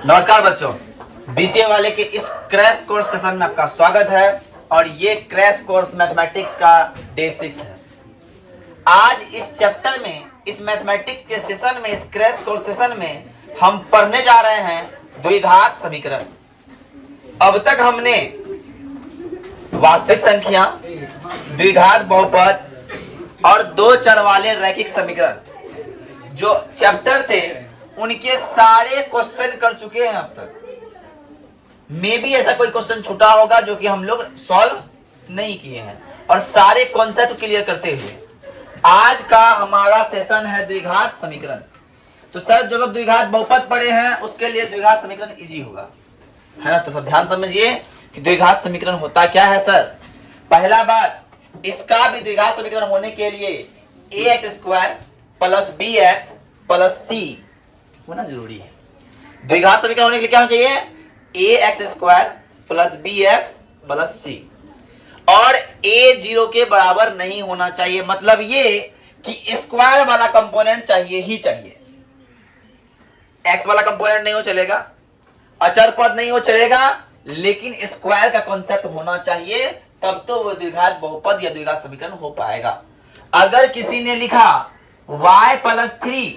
नमस्कार बच्चों, बीसीए वाले के इस क्रैश कोर्स सेशन में आपका स्वागत है और ये क्रैश कोर्स मैथमेटिक्स का डे 6 है। आज इस चैप्टर में, इस मैथमेटिक्स के सेशन में, इस क्रैश कोर्स सेशन में हम पढ़ने जा रहे हैं द्विघात समीकरण। अब तक हमने वास्तविक संख्या, द्विघात बहुपद और दो चर वाले रैखिक समीकरण जो चैप्टर थे उनके सारे क्वेश्चन कर चुके हैं। अब तक मे बी ऐसा कोई क्वेश्चन छूटा होगा जो कि हम लोग सॉल्व नहीं किए हैं और सारे कॉन्सेप्ट क्लियर करते हुए आज का हमारा सेशन है द्विघात समीकरण। तो सर जो लोग द्विघात बहुपद पढ़े हैं उसके लिए द्विघात समीकरण इजी होगा, है ना। तो सब ध्यान समझिए कि द्विघात समीकरण होता क्या है। सर पहला बात, इसका भी द्विघात समीकरण होने के लिए ax square plus bx plus c होना जरूरी है। द्विघात समीकरण होने के लिए क्या होना चाहिए? ax square plus bx plus c और a 0 के बराबर नहीं होना चाहिए। मतलब ये कि स्क्वायर वाला कंपोनेंट चाहिए ही चाहिए। x वाला कंपोनेंट नहीं हो चलेगा, अचर पद नहीं हो चलेगा, लेकिन स्क्वायर का कॉन्सेप्ट होना चाहिए, तब तो वो द्विघात बहुपद या द्विघात समीकरण हो पाएगा। अगर किसी ने लिखा y प्लस 3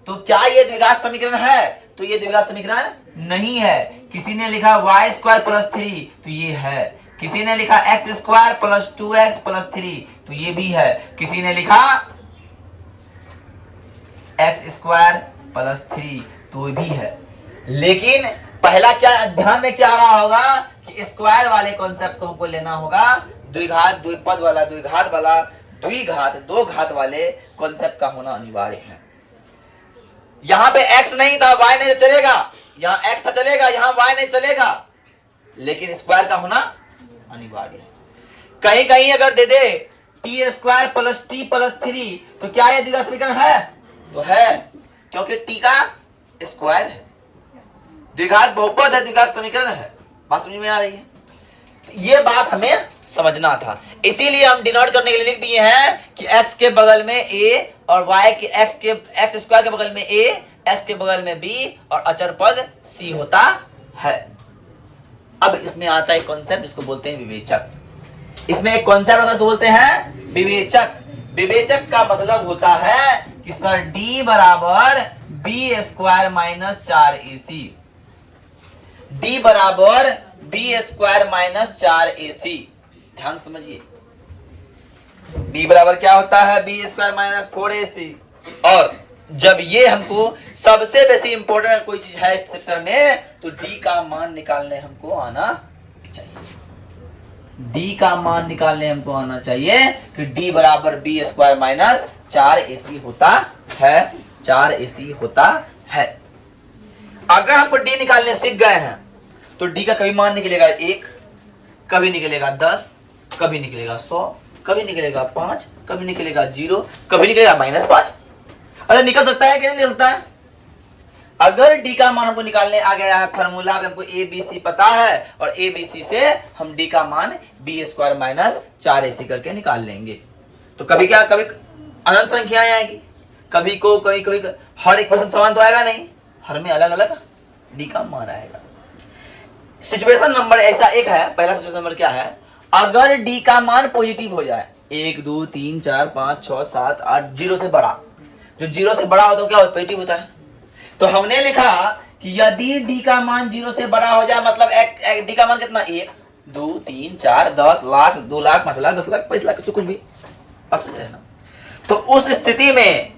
तो क्या ये द्विघात समीकरण है? तो ये द्विघात समीकरण नहीं है। किसी ने लिखा y स्क्वायर प्लस 3 तो ये है। किसी ने लिखा x square plus 2x plus 3 तो ये भी है। किसी ने लिखा x स्क्वायर प्लस 3 तो भी है। लेकिन पहला क्या ध्यान में क्या आ रहा होगा कि स्क्वायर वाले कॉन्सेप्ट को हमको लेना होगा, द्विघात द्विपद वाला, द्विघात वाला, द्विघात दो घात वाले कॉन्सेप्ट का होना अनिवार्य है। यहां पे x नहीं था, y नहीं चलेगा, यहां x था चलेगा, यहां y नहीं चलेगा, लेकिन स्क्वायर का होना अनिवार्य है। कहीं कहीं अगर दे दे t square plus t plus 3 तो क्या ये द्विघात समीकरण है? तो है, क्योंकि t का स्क्वायर है। द्विघात बहुपद है, द्विघात समीकरण है। बात समझ में आ रही है? ये बात हमें समझना था, इसीलिए हम डिनोट करने के लिए लिख दिए हैं कि x के बगल में a और y के x स्क्वायर के बगल में a, x के बगल में b और अचर पद c होता है। अब इसमें आता है कॉन्सेप्ट, इसको बोलते हैं विवेचक। इसमें एक कॉन्सेप्ट आता है, इसको बोलते हैं विवेचक। विवेचक का मतलब होता है कि सर d बराबर b square minus 4ac, d बराबर b स्क्वायर माइनस 4ac। ध्यान समझिए, b बराबर क्या होता है? b square minus 4ac। और जब ये हमको सबसे बेसी इंपॉर्टेंट कोई चीज है इस चैप्टर में, तो d का मान निकालने हमको आना चाहिए। d का मान निकालने हमको आना चाहिए कि d बराबर b स्क्वायर माइनस 4ac होता है, 4ac होता है। अगर हमको d निकालने सीख गए हैं तो d का कभी मान निकलेगा 1, कभी निकलेगा 10, कभी निकलेगा 100, कभी निकलेगा 5, कभी निकलेगा 0, कभी निकलेगा -5। अरे निकल सकता है कि नहीं निकल सकता है? अगर d का मान हमको निकालने आ गया है, फॉर्मूला हमको abc पता है और abc से हम d का मान b स्क्वायर माइनस 4ac करके निकाल लेंगे। तो कभी क्या, कभी अनंत संख्याएं आएगी, कभी को कभी कभी हर एक पर्सन समान तो आएगा नहीं, हर में अलग अलग d का मान आएगा। सिचुएशन नंबर ऐसा एक है, पहला सिचुएशन नंबर क्या है? अगर d का मान पॉजिटिव हो जाए, 1 2 3 4 5 6 7 8, 0 से बड़ा, जो 0 से बड़ा होता है क्या होता है? पॉजिटिव होता है। तो हमने लिखा कि यदि d का मान 0 से बड़ा हो जाए, मतलब d का मान कितना? 1 2 3 4 10 लाख 2 लाख 5 लाख 10 लाख 5 लाख कुछ भी ना, तो उस स्थिति में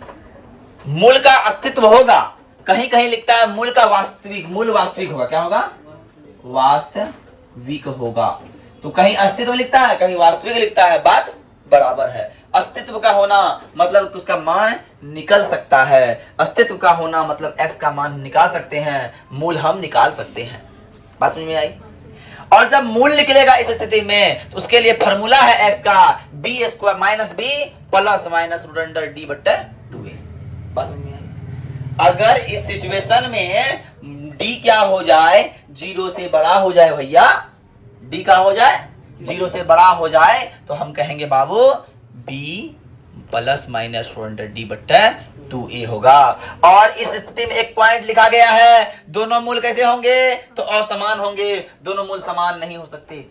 मूल का अस्तित्व होगा। कहीं कहीं लिखता है मूल का वास्तविक, मूल वास्तविक होगा। क्या होगा? वास्तविक होगा। तो कहीं अस्तित्व लिखता है, कहीं वास्तविक लिखता है, बात बराबर है। अस्तित्व का होना मतलब उसका मान निकल सकता है, अस्तित्व का होना मतलब x का मान निकाल सकते हैं, मूल हम निकाल सकते हैं। बात समझ में आई? और जब मूल निकलेगा इस स्थिति में तो उसके लिए फॉर्मूला है x का b square minus b plus minus root under d बट्टे 2a। बात समझ में आई? अगर इस सिचुएशन में d क्या हो जाए? 0 से बड़ा हो जाए भैया, d का हो जाए 0 से बड़ा हो जाए, तो हम कहेंगे बाबू b प्लस माइनस 400 d बट्टे 2a होगा। और इस स्थिति में एक पॉइंट लिखा गया है, दोनों मूल कैसे होंगे? तो असमान होंगे, दोनों मूल समान नहीं हो सकते।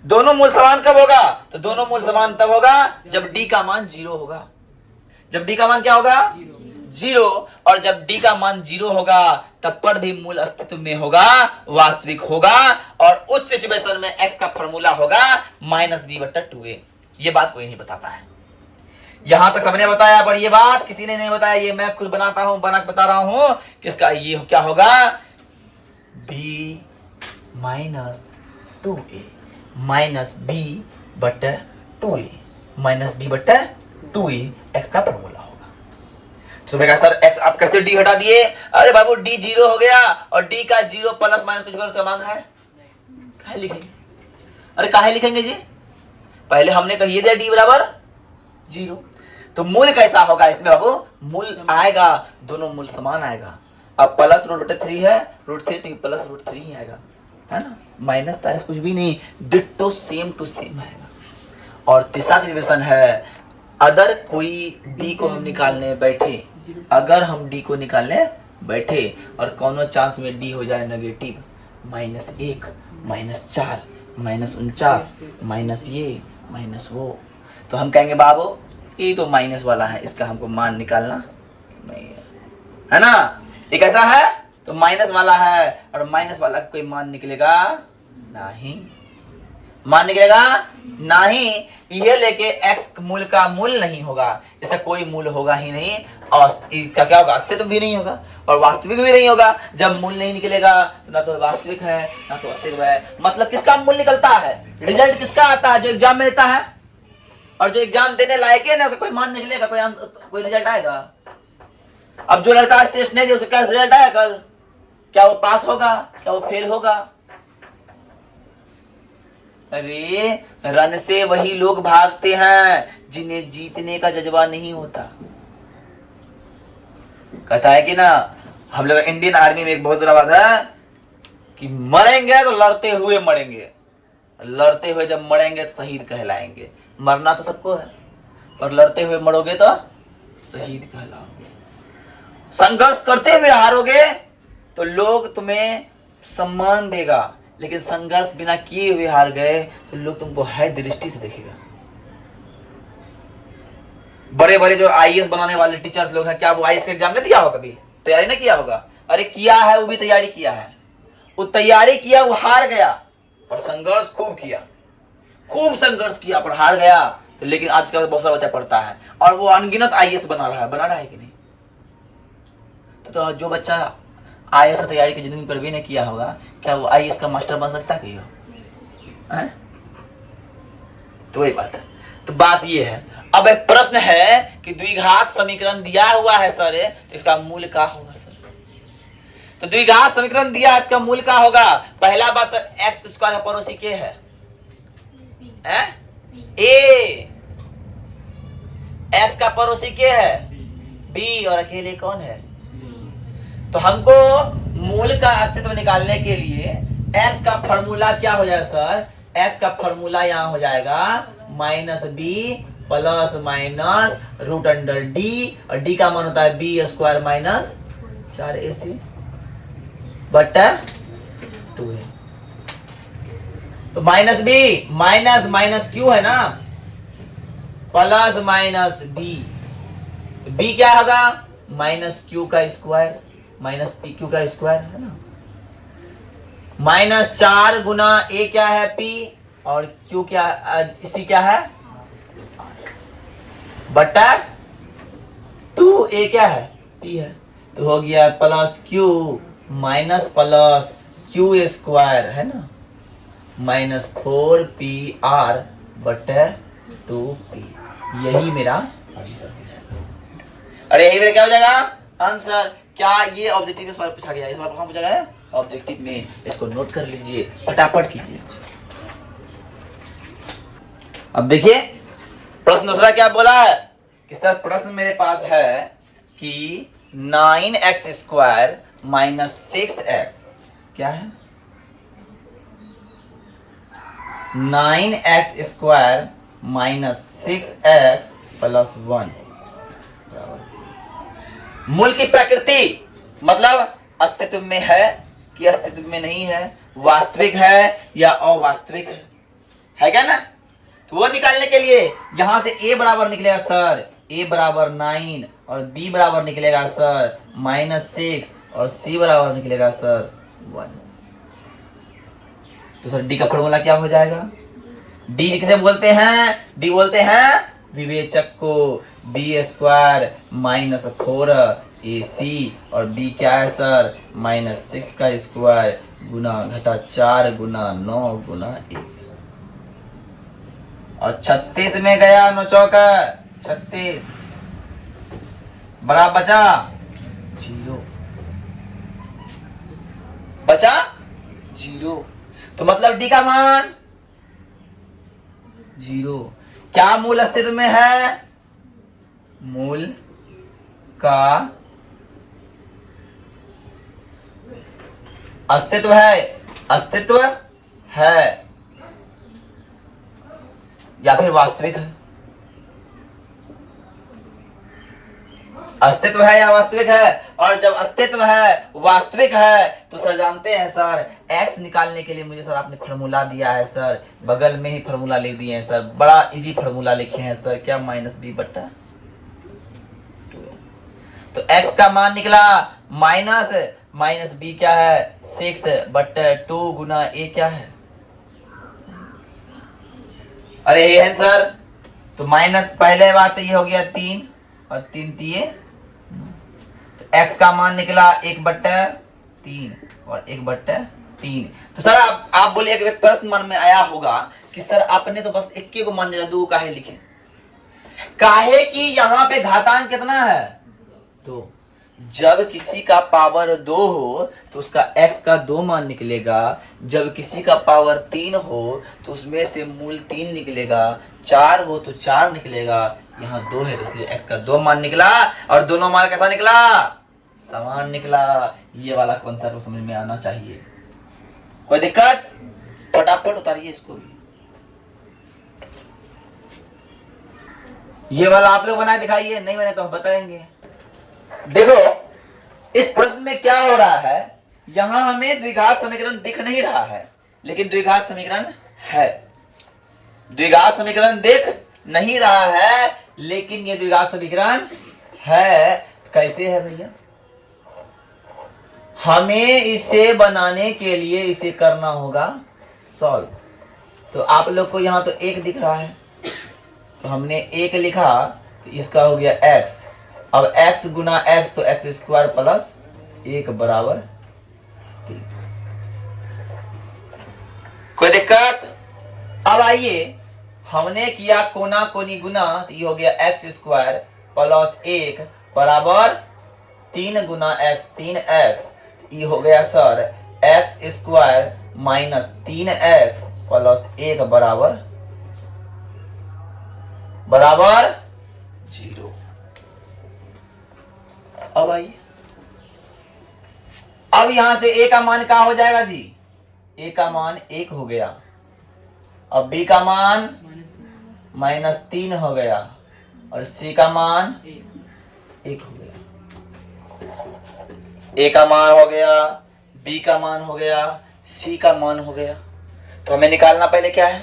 दोनों मूल समान कब होगा? तो दोनों मूल समान तब होगा जब d का मान 0 होगा। जब d का मान क्या होगा? 0। और जब d का मान 0 होगा तब पर भी मूल अस्तित्व में होगा, वास्तविक होगा। और उस सिचुएशन में x का फॉर्मूला होगा -b/2a। ये बात कोई नहीं बताता है। यहां तक सबने बताया, पर ये बात किसी ने नहीं बताया। ये मैं खुद बनाता हूं, बता रहा हूं कि इसका ये क्या होगा, b -2a -b/2a -b/2a x का फॉर्मूला होगा। तो मैं कहा सर x आप कैसे d हटा दिए? अरे बाबू d 0 हो गया और d का 0 प्लस माइनस कुछ करो समान है, काहे लिखेंगे? अरे काहे लिखेंगे जी? पहले हमने कही दिया d बराबर 0। तो मूल कैसा होगा इसमें बाबू? मूल आएगा, दोनों मूल समान आएगा। अब प्लस √3 है, √3 प्लस √3 ही आएगा, है ना? माइनस ताइनस कुछ भी नहीं, डिट्टो सेम टू सेम आएगा। और तीसरा सिचुएशन है, अगर कोई d को हम निकालने बैठे, अगर हम d को निकालने बैठे और कोनो चांस में d हो जाए नेगेटिव, -1 -4 -49 माइनस ये माइनस वो, तो हम कहेंगे बाबू ये तो माइनस वाला है, इसका हमको मान निकालना नहीं है ना? ये कैसा है? तो माइनस वाला है, और माइनस वाला कोई मान निकलेगा नहीं, मान निकलेगा नहीं। ये लेके x मूल का मूल नहीं होगा, इसका कोई मूल होगा ही नहीं। और क्या क्या होगा? अस्तित्व भी नहीं होगा और वास्तविक भी नहीं होगा। जब मूल नहीं निकलेगा तो ना तो वास्तविक है ना तो अस्तित्व है। मतलब किसका मूल निकलता है? रिजल्ट किसका आता है? जो एग्जाम में देता है, और जो एग्जाम देने लायक है ना, उसका कोई मान निकलेगा, कोई रिजल्ट आएगा। अब जो लड़का टेस्ट नहीं दिया उसका क्या रिजल्ट आया कल? क्या वो पास होगा? क्या वो फेल होगा? अरे रन से वही लोग भागते हैं जिन्हें जीतने का जज्बा नहीं होता। कहता है कि ना, हम लोग इंडियन आर्मी में एक बहुत बड़ा बात है कि मरेंगे तो लड़ते हुए मरेंगे, लड़ते हुए जब मरेंगे तो शहीद कहलाएंगे। मरना तो सबको है, पर लड़ते हुए मरोगे तो शहीद कहलाओगे। संघर्ष करते हुए हारोगे तो लोग तुम्हें सम्मान देगा, लेकिन संघर्ष बिना किए हुए हार गए तो लोग तुमको है दृष्टि से देखेगा। बड़े बड़े जो आईएएस बनाने वाले टीचर्स लोग हैं, क्या वो आईएएस का एग्जाम नहीं दिया होगा? कभी तैयारी नहीं किया होगा? अरे किया है, वो भी तैयारी किया है, वो तैयारी किया, वो हार गया, और संघर्ष खूब किया, खूब संघर्ष किया पर हार गया। तो लेकिन आजकल बहुत सारा बच्चा पढ़ता है और वो अनगिनत आईएएस बना रहा है कि नहीं? तो जो बच्चा आईएएस की तैयारी की जिंदगी पर भी नहीं किया होगा, क्या वो आईएएस का मास्टर बन सकता है? तो वही बात है। तो बात ये है, अब एक प्रश्न है कि द्विघात समीकरण दिया हुआ है सर, तो इसका मूल क्या होगा सर? तो द्विघात समीकरण दिया है, इसका मूल क्या होगा? पहला बात सर, x स्क्वायर का पड़ोसी के है a, x का पड़ोसी के है b, और अकेले कौन है? तो हमको मूल का अस्तित्व निकालने के लिए x का फॉर्मूला क्या हो जाएगा सर? x का फॉर्मूला यहाँ हो जाएगा -b प्लस माइनस √d, और d का मान होता है b² - 4ac/2a। तो -b माइनस q है ना, प्लस माइनस b, तो b क्या होगा? -q का स्क्वायर -pq का स्क्वायर है ना, -4 गुना a क्या है? p, और q क्या, इसी क्या है? बटा 2a क्या है? p है। तो हो गया +q माइनस प्लस q² है ना, -4pr/2p। यही मेरा आंसर हो जाएगा। अरे यही मेरा क्या हो जाएगा आंसर? क्या ये ऑब्जेक्टिव में सवाल पूछा गया है? इस बार कहां पूछा गया है? ऑब्जेक्टिव में। इसको नोट कर लीजिए, फटाफट कीजिए। अब देखिए प्रश्न दूसरा क्या बोला है कि सर प्रश्न मेरे पास है कि 9x² - 6x क्या है? 9x² - 6x + 1 मूल की प्रकृति मतलब अस्तित्व में है कि अस्तित्व में नहीं है, वास्तविक है या अवास्तविक है क्या ना। तो वो निकालने के लिए यहां से a बराबर निकलेगा सर a बराबर 9 और b बराबर निकलेगा सर -6 और c बराबर निकलेगा सर 1। तो सर d का फॉर्मूला क्या हो जाएगा? d किसे बोलते हैं? d बोलते हैं विवेचक को। b स्क्वायर -4 ac और b क्या है सर -6 का स्क्वायर गुना घटा 4 गुना 9 गुना 1 और 36 में गया 9 चौका 36 बड़ा बचा 0 बचा 0। तो मतलब डी का मान 0। क्या मूल अस्तित्व में है? मूल का अस्तित्व है, अस्तित्व है या फिर वास्तविक है? अस्तित्व है या वास्तविक है? और जब अस्तित्व है वास्तविक है तो सर जानते हैं सर x निकालने के लिए मुझे सर आपने फॉर्मूला दिया है सर, बगल में ही फॉर्मूला लिख दिए हैं सर, बड़ा इजी फॉर्मूला लिखे हैं सर, क्या -b बट्टा। तो x का मान निकला माइनस b क्या है 6 बट्टा 2 गुना a क्या है। अरे ये है सर, तो माइनस पहले बात तो ये हो गया 3 और 3 दिए, तो x का मान निकला 1/3 और 1/3। तो सर आप बोले एक प्रश्न मन में आया होगा कि सर आपने तो बस एक को मान लिया, 2 काहे लिखे? काहे कि यहाँ पे घातांक कितना है 2। जब किसी का पावर 2 हो तो उसका x का 2 मान निकलेगा, जब किसी का पावर 3 हो तो उसमें से मूल 3 निकलेगा, 4 हो तो 4 निकलेगा, यहाँ 2 है तो इसलिए x का 2 मान निकला और दोनों मान कैसा निकला? समान निकला। ये वाला कॉन्सेप्ट समझ में आना चाहिए। कोई दिक्कत? फटाफट उतारिए इसको भी। ये वाला आप लोग बनाए दिखाइए, नहीं बने तो हम बताएंगे। देखो इस प्रश्न में क्या हो रहा है, यहां हमें द्विघात समीकरण दिख नहीं रहा है लेकिन द्विघात समीकरण है। द्विघात समीकरण दिख नहीं रहा है लेकिन ये द्विघात समीकरण है। कैसे है भैया? हमें इसे बनाने के लिए इसे करना होगा सॉल्व। तो आप लोग को यहां तो 1 दिख रहा है तो हमने 1 लिखा तो इसका हो गया x। अब x गुना x तो x स्क्वायर प्लस 1 बराबर 3। कोई दिक्कत? अब आइए हमने किया कोना कोनी गुना तो ये हो गया x स्क्वायर प्लस 1 बराबर 3 गुना x 3x। ये हो गया sir x square minus 3x plus 1 बराबर 0। अब आइए, अब यहां से a का मान क्या हो जाएगा जी? a का मान 1 हो गया। अब b का मान -3 हो गया और c का मान 1 हो गया। a का मान हो गया, b का मान हो गया, c का मान हो गया। तो हमें निकालना पहले क्या है?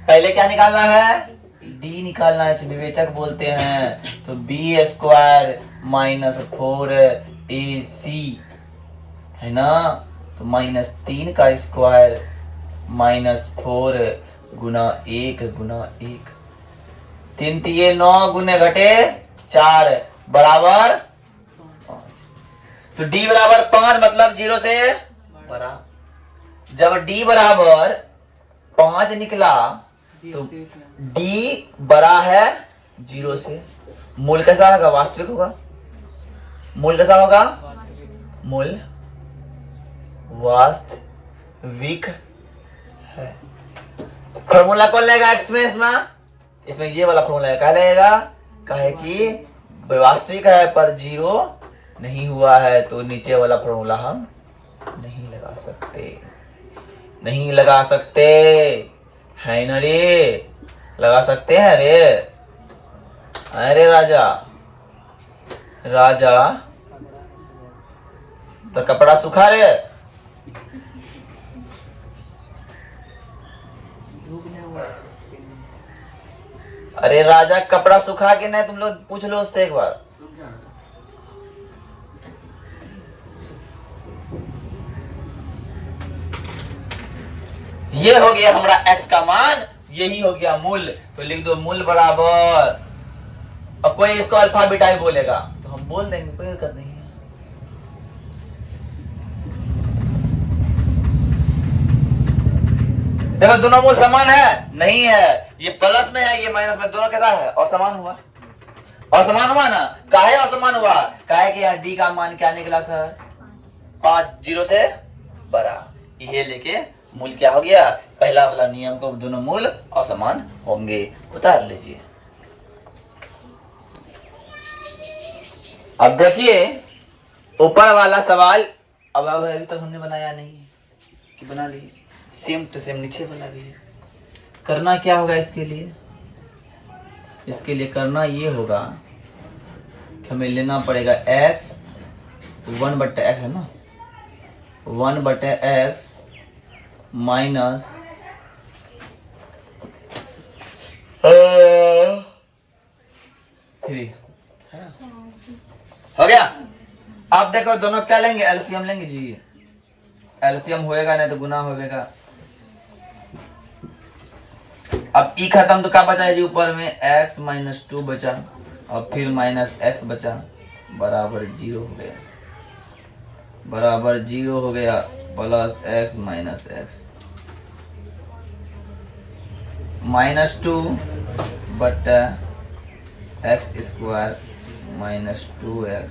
पहले क्या निकालना है? d निकालना है, विवेचक बोलते हैं। तो b स्क्वायर -4ac है ना, तो -3 का स्क्वायर -4 गुना 1 गुना 1, 3 3 9 गुने घटे 4 बराबर 5। तो d बराबर 5 मतलब 0 से बड़ा। जब d बराबर 5 निकला तो d बड़ा है 0 से। मूल कैसा होगा? वास्तविक होगा। मूल कैसा होगा? मूल वास्तविक है। फॉर्मूला कौन लेगा एक्सप्रेस में? इसमें ये वाला फॉर्मूला क्या लगेगा? कहे कि वास्तविक है पर 0 नहीं हुआ है तो नीचे वाला फॉर्मूला हम नहीं लगा सकते, नहीं लगा सकते है ना रे? लगा सकते हैं रे? अरे राजा राजा तो कपड़ा सुखा रे। अरे राजा कपड़ा सुखा के नहीं, तुम लोग पूछ लो उससे एक बार। ये हो गया हमारा x का मान, यही हो गया मूल। तो लिख दो मूल बराबर, और कोई इसको अल्फा बीटा ही बोलेगा तो हम बोल देंगे, कोई दिक्कत नहीं है। देखो दोनों मूल समान है? नहीं है, ये प्लस में है, ये माइनस में, दोनों कैसा है? और समान हुआ। और समान हुआ ना? काहे और समान हुआ? काहे कि यार डी का मान क्या निकला सर? 5 0 से बड़ा। ये लेके मूल क्या हो गया? पहला वाला नियम को दोनों मूल असमान होंगे, उतार लीजिए। अब देखिए ऊपर वाला सवाल, अब अभी तक हमने बनाया नहीं कि बना लिए, सेम टू सेम नीचे वाला भी है। करना क्या होगा इसके लिए? इसके लिए करना ये होगा कि हमें लेना पड़ेगा x 1/x है ना, 1/x माइनस थ्री। हो गया। अब देखो दोनों क्या लेंगे? एलसीएम लेंगे जी। एलसीएम होएगा नहीं तो गुना होएगा। अब ई खत्म तो क्या बचा जी? ऊपर में x - 2 बचा, और फिर -x बचा, बराबर 0 हो गया, बराबर 0 हो गया, प्लस x - x -2 बटा x square -2x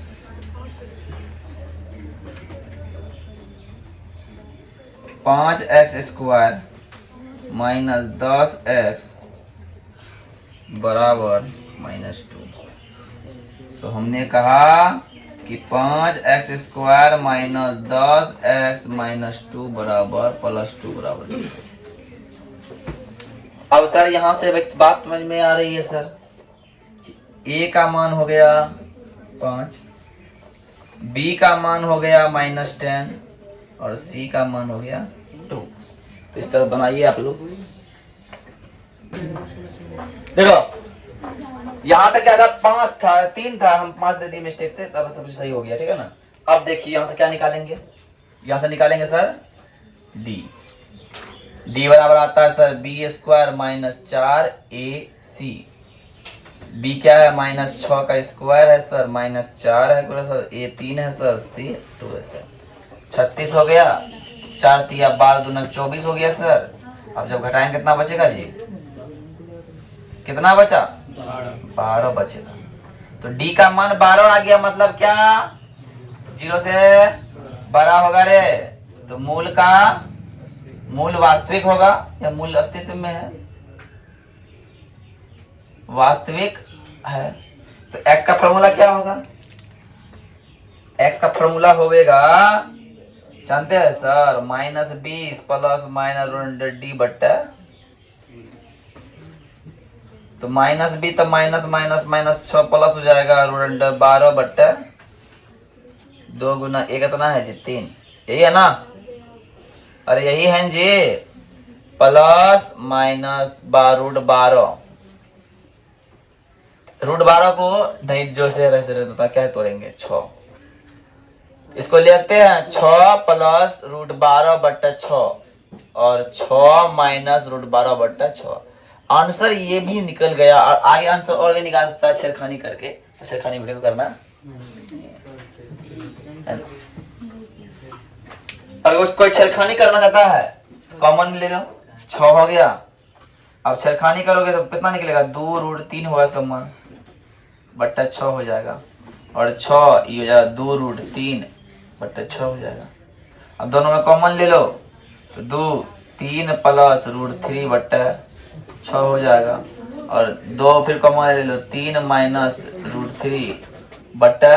5x square -10x बराबर -2। तो हमने कहा कि 5x स्क्वायर -10x -2 बराबर +2 बराबर 2। अब सर यहां से बात समझ में आ रही है सर? a का मान हो गया 5, b का मान हो गया -10 और c का मान हो गया 2। तो इस तरह बनाइए आप लोग। देखो यहाँ पे क्या था? 5 था, 3 था, हम 5 दे दिए मिस्टेक से, तब सब सही हो गया, ठीक है ना। अब देखिए यहाँ से क्या निकालेंगे? यहाँ से निकालेंगे सर d बराबर आता है sir b square -4ac। b क्या है? -6 का स्क्वायर है सर, -4 है सर, a 3 है सर, c 2 है सर। 36 हो गया, 4 तिया 12 दूना 24 हो गया सर। अब जब घटाएंगे कितना बचेगा जी? कितना बचा? 12 बचेगा। तो d का मान 12 आ गया, मतलब क्या? 0 से बड़ा होगा रे। तो मूल वास्तविक होगा या मूल अस्तित्व में है? वास्तविक है। तो x का फॉर्मूला क्या होगा? x का फॉर्मूला होगा, जानते हैं सर, -20 + -d बट्टा, तो -b तो -6 प्लस हो जाएगा √12 बट्टा 2 गुना 1 कितना है जी? 3। यही है ना? अरे यही है जी, प्लस माइनस √12। √12 को नहीं जो से रहता क्या तोड़ेंगे? 6। इसको लिखते हैं 6 प्लस √12 बट्टा 6 और 6 माइनस √12 बट्टा 6। आंसर ये भी निकल गया। और आगे आंसर और भी निकाल सकता है छेड़खानी करके। छेड़खानी वीडियो करना, अगर कोई छेड़खानी करना चाहता है कॉमन ले लो, 6 हो गया। अब छेड़खानी करोगे तो कितना निकलेगा? 2√3 होगा इसका मान, बट्टा 6 हो जाएगा, और 6 ये हो जाएगा 2√3 बट्टा 6 हो जाएगा। अब दोनों में कॉमन ले लो तो 2 3 प्लस √3 बट्टा 6 हो जाएगा, और 2 फिर कॉमन ले लो, 3 माइनस √3 बट्टा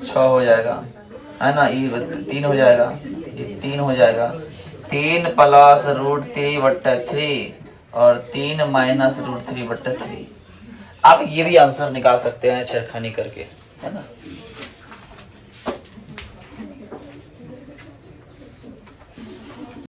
6 हो जाएगा, है ना। ये 3 हो जाएगा, ये 3 हो जाएगा, 3 प्लस √3 बट्टा 3 और 3 माइनस √3 बट्टा 3। आप ये भी आंसर निकाल सकते हैं छेड़खानी करके, है ना।